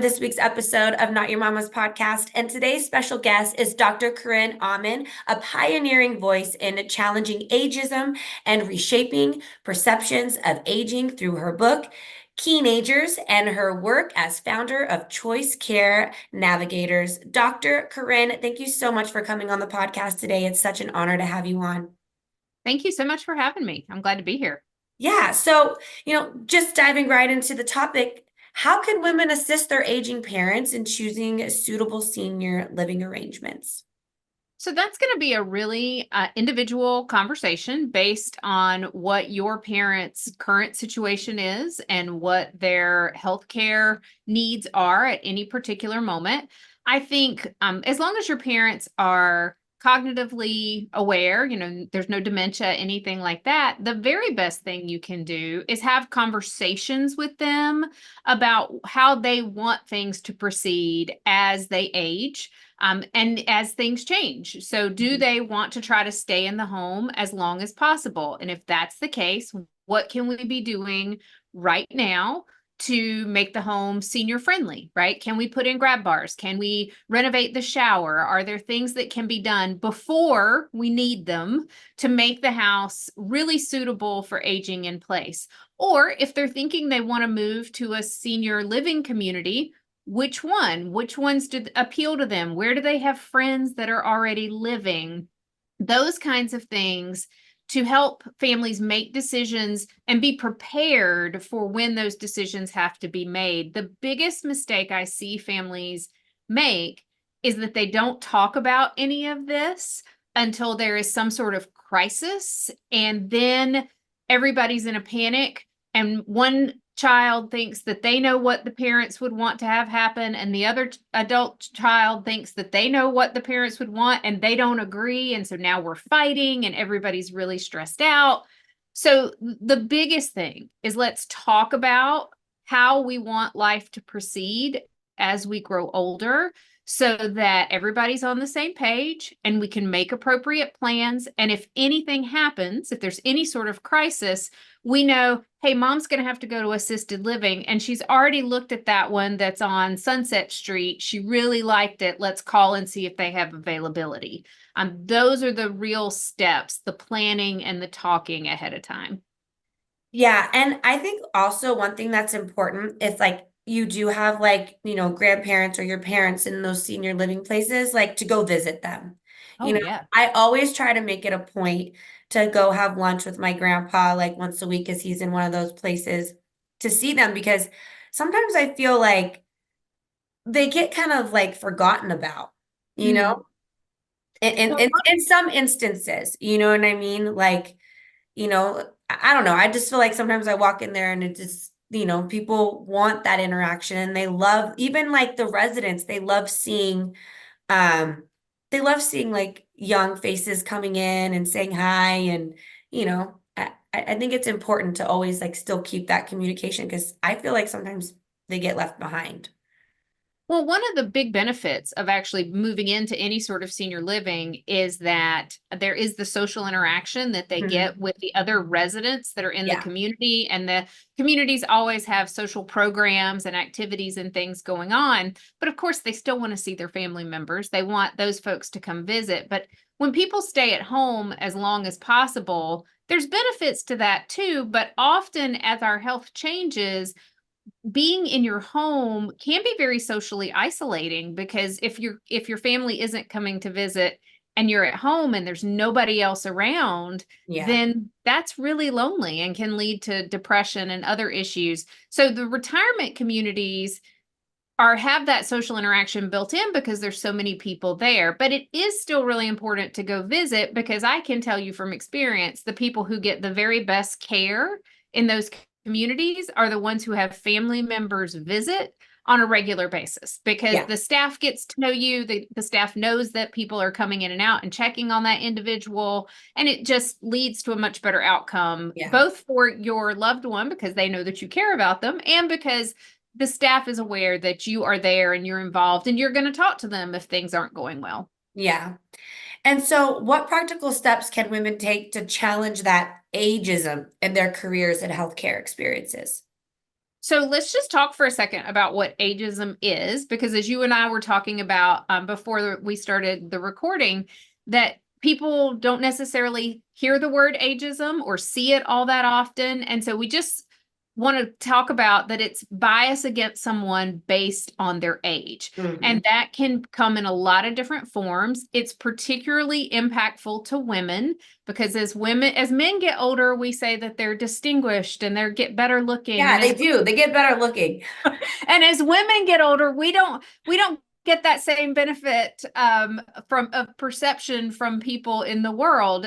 this week's episode of Not Your Mama's Podcast. And today's special guest is Dr. Corinne Auman, a pioneering voice in challenging ageism and reshaping perceptions of aging through her book, Keenagers, and her work as founder of Choice Care Navigators. Dr. Corinne, thank you so much for coming on the podcast today. It's such an honor to have you on. Thank you so much for having me. I'm glad to be here. Yeah, so, just diving right into the topic, how can women assist their aging parents in choosing suitable senior living arrangements? So that's going to be a really individual conversation based on what your parents' current situation is and what their healthcare needs are at any particular moment. I think as long as your parents are cognitively aware, there's no dementia, anything like that, the very best thing you can do is have conversations with them about how they want things to proceed as they age. And as things change. So do they want to try to stay in the home as long as possible? And if that's the case, what can we be doing right now to make the home senior friendly, right? Can we put in grab bars? Can we renovate the shower? Are there things that can be done before we need them to make the house really suitable for aging in place? Or if they're thinking they want to move to a senior living community, which ones do appeal to them? Where do they have friends that are already living? Those kinds of things to help families make decisions and be prepared for when those decisions have to be made. The biggest mistake I see families make is that they don't talk about any of this until there is some sort of crisis, and then everybody's in a panic, and one child thinks that they know what the parents would want to have happen, and the other adult child thinks that they know what the parents would want, and they don't agree. And so now we're fighting and everybody's really stressed out. So the biggest thing is, let's talk about how we want life to proceed as we grow older, so that everybody's on the same page and we can make appropriate plans. And if anything happens, if there's any sort of crisis, we know, hey, mom's going to have to go to assisted living, and she's already looked at that one that's on Sunset Street. She really liked it. Let's call and see if they have availability. Those are the real steps, the planning and the talking ahead of time. Yeah, and I think also one thing that's important, if like you do have grandparents or your parents in those senior living places, like to go visit them. You Oh, know, yeah. I always try to make it a point to go have lunch with my grandpa like once a week, as he's in one of those places, to see them, because sometimes I feel like they get kind of like forgotten about, you Mm. know? In some instances, you know what I mean? Like, I don't know. I just feel like sometimes I walk in there and it just, people want that interaction, and they love, even like the residents, um, they love seeing like young faces coming in and saying hi. And, I think it's important to always like still keep that communication, because I feel like sometimes they get left behind. Well, one of the big benefits of actually moving into any sort of senior living is that there is the social interaction that they Mhm. get with the other residents that are in the Yeah. community. And the communities always have social programs and activities and things going on. But of course, they still want to see their family members. They want those folks to come visit. But when people stay at home as long as possible, there's benefits to that too. But often, as our health changes, being in your home can be very socially isolating, because if your family isn't coming to visit and you're at home and there's nobody else around, Yeah. then that's really lonely and can lead to depression and other issues. So the retirement communities have that social interaction built in because there's so many people there. But it is still really important to go visit, because I can tell you from experience, the people who get the very best care in those communities are the ones who have family members visit on a regular basis, because Yeah. the staff gets to know you. The staff knows that people are coming in and out and checking on that individual. And it just leads to a much better outcome, Yeah. both for your loved one, because they know that you care about them, and because the staff is aware that you are there and you're involved and you're going to talk to them if things aren't going well. Yeah. And so, what practical steps can women take to challenge that ageism in their careers and healthcare experiences? So let's just talk for a second about what ageism is, because as you and I were talking about before we started the recording, that people don't necessarily hear the word ageism or see it all that often. And so we just want to talk about that it's bias against someone based on their age. And that can come in a lot of different forms. It's particularly impactful to women because as men get older, we say that they're distinguished and they get better looking. Yeah, And they as do. They get better looking. and as women get older, we don't get that same benefit from of perception from people in the world.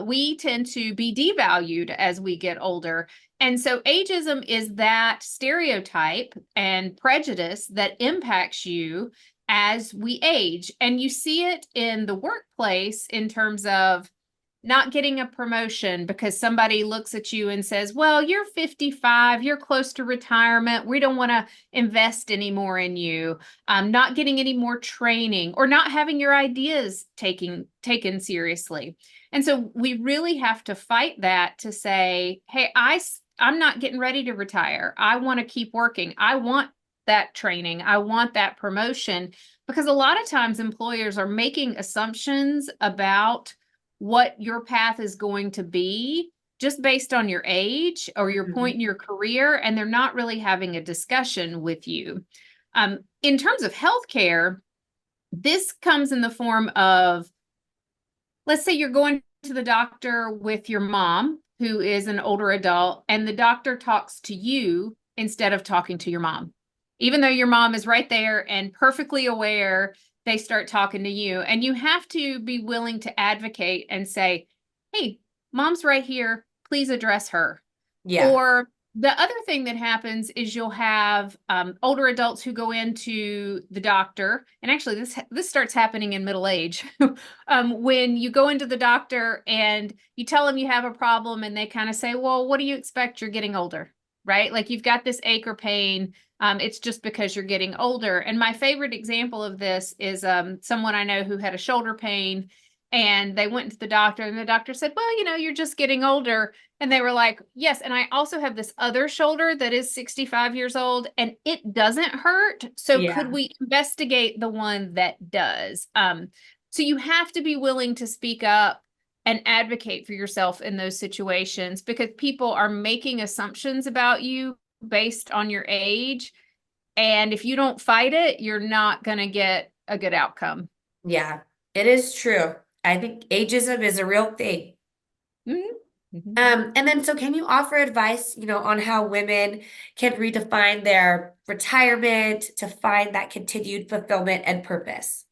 We tend to be devalued as we get older. And so ageism is that stereotype and prejudice that impacts you as we age. And you see it in the workplace in terms of not getting a promotion because somebody looks at you and says, well, you're 55, you're close to retirement. We don't want to invest anymore in you. Not getting any more training or not having your ideas taken seriously. And so we really have to fight that to say, hey, I'm not getting ready to retire. I want to keep working. I want that training. I want that promotion because a lot of times employers are making assumptions about what your path is going to be just based on your age or your point in your career, and they're not really having a discussion with you. In terms of healthcare, this comes in the form of, let's say you're going to the doctor with your mom, who is an older adult, and the doctor talks to you instead of talking to your mom. Even though your mom is right there and perfectly aware, they start talking to you. And you have to be willing to advocate and say, hey, mom's right here. Please address her. Yeah. Or the other thing that happens is you'll have older adults who go into the doctor, and actually this starts happening in middle age. When you go into the doctor and you tell them you have a problem, and they kind of say, "Well, what do you expect? You're getting older, right? Like you've got this ache or pain. It's just because you're getting older." And my favorite example of this is someone I know who had a shoulder pain, and they went to the doctor, and the doctor said, "Well, you're just getting older." And they were like, yes, and I also have this other shoulder that is 65 years old and it doesn't hurt. So Yeah. could we investigate the one that does? So you have to be willing to speak up and advocate for yourself in those situations because people are making assumptions about you based on your age. And if you don't fight it, you're not going to get a good outcome. Yeah. It is true. I think ageism is a real thing. Mhm. Mhm. And then so can you offer advice, on how women can redefine their retirement to find that continued fulfillment and purpose?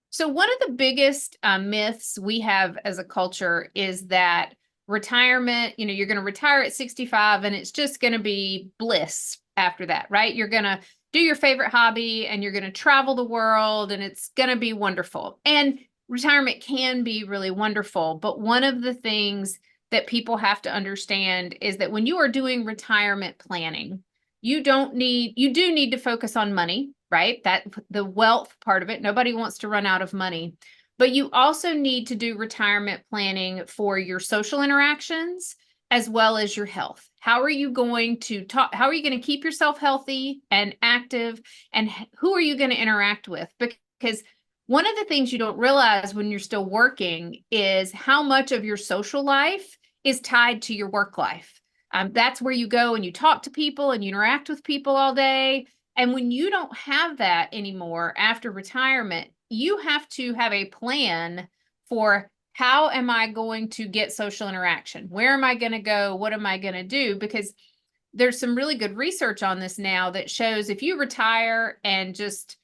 So one of the biggest myths we have as a culture is that retirement, you're going to retire at 65 and it's just going to be bliss after that, right? You're going to do your favorite hobby and you're going to travel the world and it's going to be wonderful. And retirement can be really wonderful, but one of the things that people have to understand is that when you are doing retirement planning, you do need to focus on money, right? That the wealth part of it, nobody wants to run out of money. But you also need to do retirement planning for your social interactions as well as your health. How are you going to talk? How are you going to keep yourself healthy and active? And who are you going to interact with? Because one of the things you don't realize when you're still working is how much of your social life is tied to your work life. That's where you go and you talk to people and you interact with people all day. And when you don't have that anymore after retirement, you have to have a plan for how am I going to get social interaction? Where am I going to go? What am I going to do? Because there's some really good research on this now that shows if you retire and just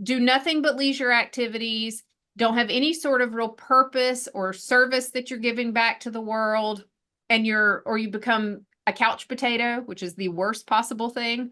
do nothing but leisure activities, don't have any sort of real purpose or service that you're giving back to the world, and you become a couch potato, which is the worst possible thing,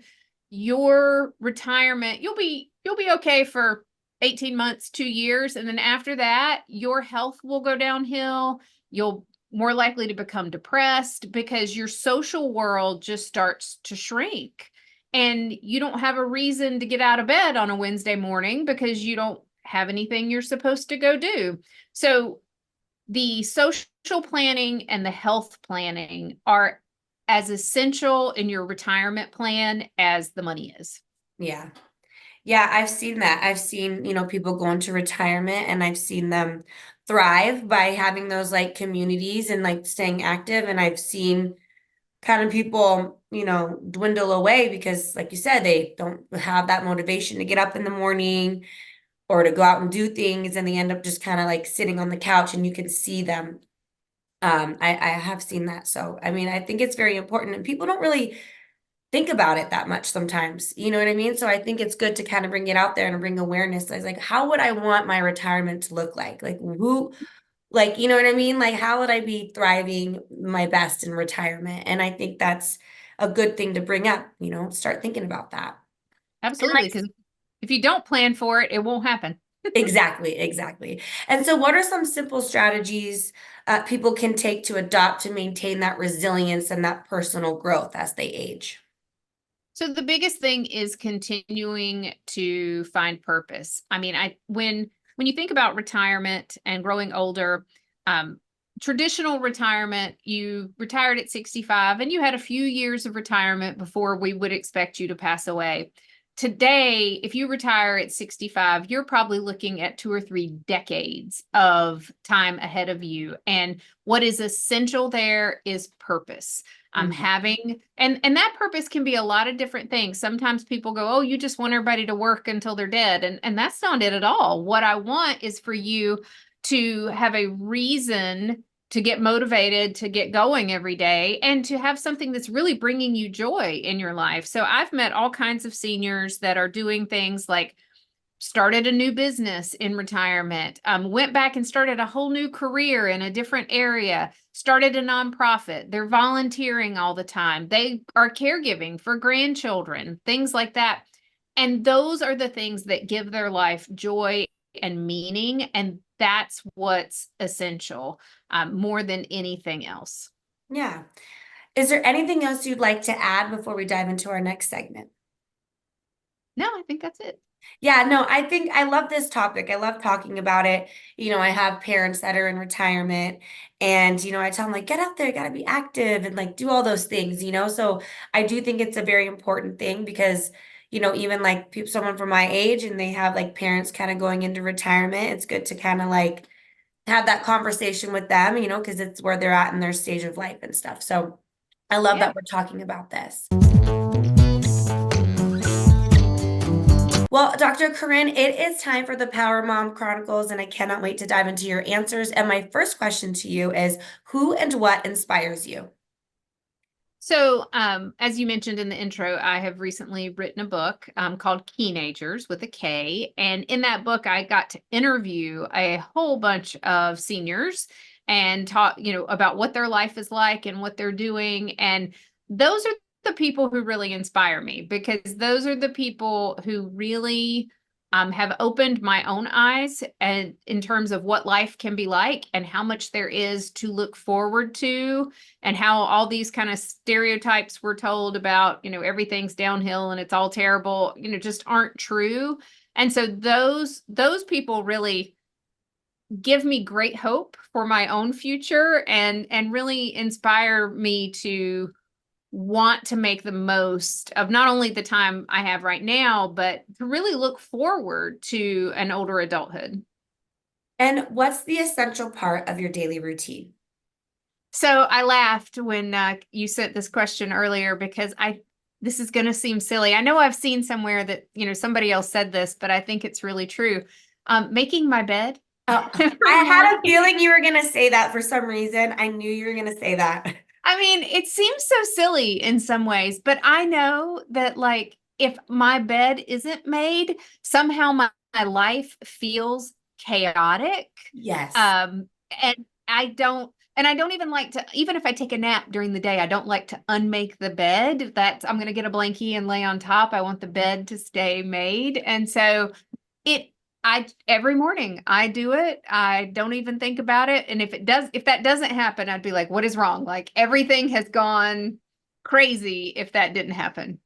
your retirement, you'll be okay for 18 months, 2 years. And then after that, your health will go downhill. You'll more likely to become depressed because your social world just starts to shrink. And you don't have a reason to get out of bed on a Wednesday morning because you don't have anything you're supposed to go do. So the social planning and the health planning are as essential in your retirement plan as the money is. Yeah. Yeah, I've seen that. I've seen, people go into retirement and I've seen them thrive by having those like communities and like staying active. And I've seen kind of people, dwindle away because, like you said, they don't have that motivation to get up in the morning or to go out and do things. And they end up just kind of like sitting on the couch and you can see them. I have seen that. So, I mean, I think it's very important and people don't really think about it that much sometimes. You know what I mean? So I think it's good to kind of bring it out there and bring awareness. I was like, how would I want my retirement to look like? Like who, like, you know what I mean? Like how would I be thriving my best in retirement? And I think that's a good thing to bring up, start thinking about that. And Absolutely. like Because if you don't plan for it, it won't happen. exactly, exactly. And so what are some simple strategies people can take to adopt to maintain that resilience and that personal growth as they age? So the biggest thing is continuing to find purpose. I mean, when you think about retirement and growing older, um, traditional retirement, you retired at 65 and you had a few years of retirement before we would expect you to pass away. Today, if you retire at 65, you're probably looking at 2 or 3 decades of time ahead of you. And what is essential there is purpose. Mhm. Having and that purpose can be a lot of different things. Sometimes people go, oh, you just want everybody to work until they're dead, and that's not it at all. What I want is for you to have a reason to get motivated, to get going every day, and to have something that's really bringing you joy in your life. So I've met all kinds of seniors that are doing things like started a new business in retirement, went back and started a whole new career in a different area, started a nonprofit. They're volunteering all the time. They are caregiving for grandchildren, things like that. And those are the things that give their life joy and meaning. And that's what's essential, more than anything else. Yeah. Is there anything else you'd like to add before we dive into our next segment? No, I think that's it. Yeah, no, I think I love this topic. I love talking about it. I have parents that are in retirement and, I tell them like, get out there, you gotta be active and like do all those things. So I do think it's a very important thing because, even like someone from my age and they have like parents kind of going into retirement, it's good to kind of like have that conversation with them, because it's where they're at in their stage of life and stuff. So I love Yeah. that we're talking about this. Well, Dr. Corinne, it is time for the Power Mom Chronicles, and I cannot wait to dive into your answers. And my first question to you is who and what inspires you? So, as you mentioned in the intro, I have recently written a book called Keenagers with a K. And in that book, I got to interview a whole bunch of seniors and talk, about what their life is like and what they're doing. And those are the people who really inspire me because those are the people who really have opened my own eyes and in terms of what life can be like and how much there is to look forward to and how all these kind of stereotypes we're told about, everything's downhill and it's all terrible, just aren't true. And so those people really give me great hope for my own future and really inspire me to want to make the most of not only the time I have right now, but to really look forward to an older adulthood. And what's the essential part of your daily routine? So I laughed when you sent this question earlier because this is going to seem silly. I know I've seen somewhere that, somebody else said this, but I think it's really true. Making my bed Oh, I every had a morning. feeling you were going to say that for some reason. I knew you were going to say that. I mean, it seems so silly in some ways, but I know that like if my bed isn't made, somehow my life feels chaotic. Yes. Um, and I don't even like to, even if I take a nap during the day, I don't like to unmake the bed. That I'm gonna get a blankie and lay on top. I want the bed to stay made. And so it I every morning I do it. I don't even think about it. And if that doesn't happen, I'd be like, what is wrong? Like everything has gone crazy if that didn't happen.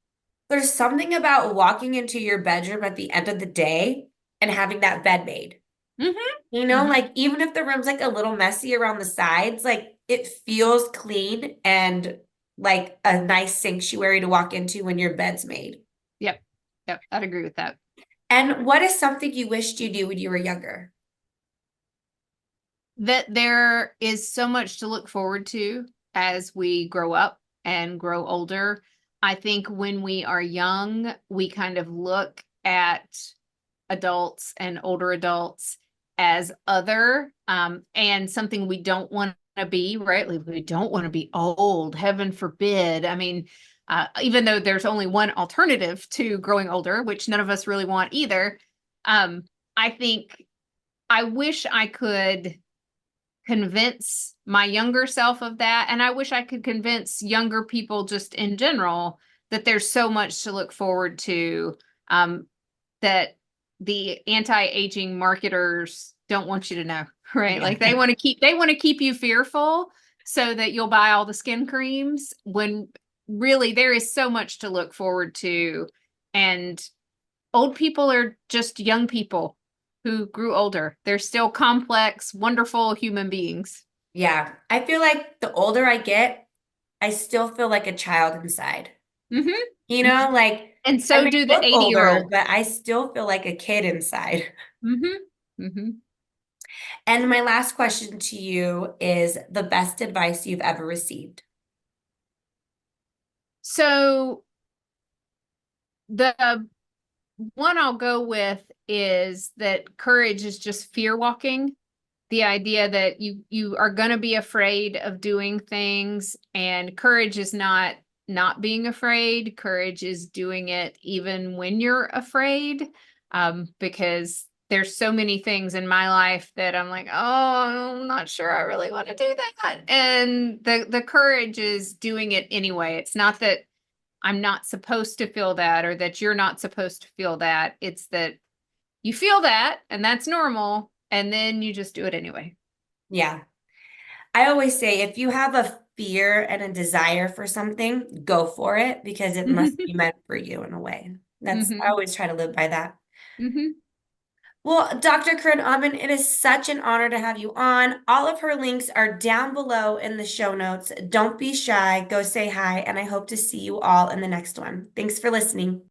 There's something about walking into your bedroom at the end of the day and having that bed made. Hmm. Like even if the room's like a little messy around the sides, like it feels clean and like a nice sanctuary to walk into when your bed's made. Yep. Yep. I'd agree with that. And what is something you wished you knew when you were younger? That there is so much to look forward to as we grow up and grow older. I think when we are young, we kind of look at adults and older adults as other, and something we don't want to be, right? Like we don't want to be old, heaven forbid. I mean, even though there's only one alternative to growing older, which none of us really want either, I think I wish I could convince my younger self of that. And I wish I could convince younger people just in general that there's so much to look forward to, that the anti-aging marketers don't want you to know, right? Like Yeah. they want to keep you fearful so that you'll buy all the skin creams when really there is so much to look forward to. And old people are just young people who grew older. They're still complex, wonderful human beings. Yeah. I feel like the older I get, I still feel like a child inside. Mm-hmm. Like And I so may do the look older, 80-year-old. but I still feel like a kid inside. Mm-hmm. Mm-hmm. And my last question to you is the best advice you've ever received. So the one I'll go with is that courage is just fear walking. The idea that you are going to be afraid of doing things, and courage is not being afraid. Courage is doing it even when you're afraid, because there's so many things in my life that I'm like, oh, I'm not sure I really want to do that, and the courage is doing it anyway. It's not that I'm not supposed to feel that or that you're not supposed to feel that. It's that you feel that and that's normal, and then you just do it anyway. Yeah. I always say if you have a fear and a desire for something, go for it because it must be meant for you in a way. I Mm-hmm. always try to live by that. Mm-hmm. Well, Dr. Corinne Auman, it is such an honor to have you on. All of her links are down below in the show notes. Don't be shy, go say hi, and I hope to see you all in the next one. Thanks for listening.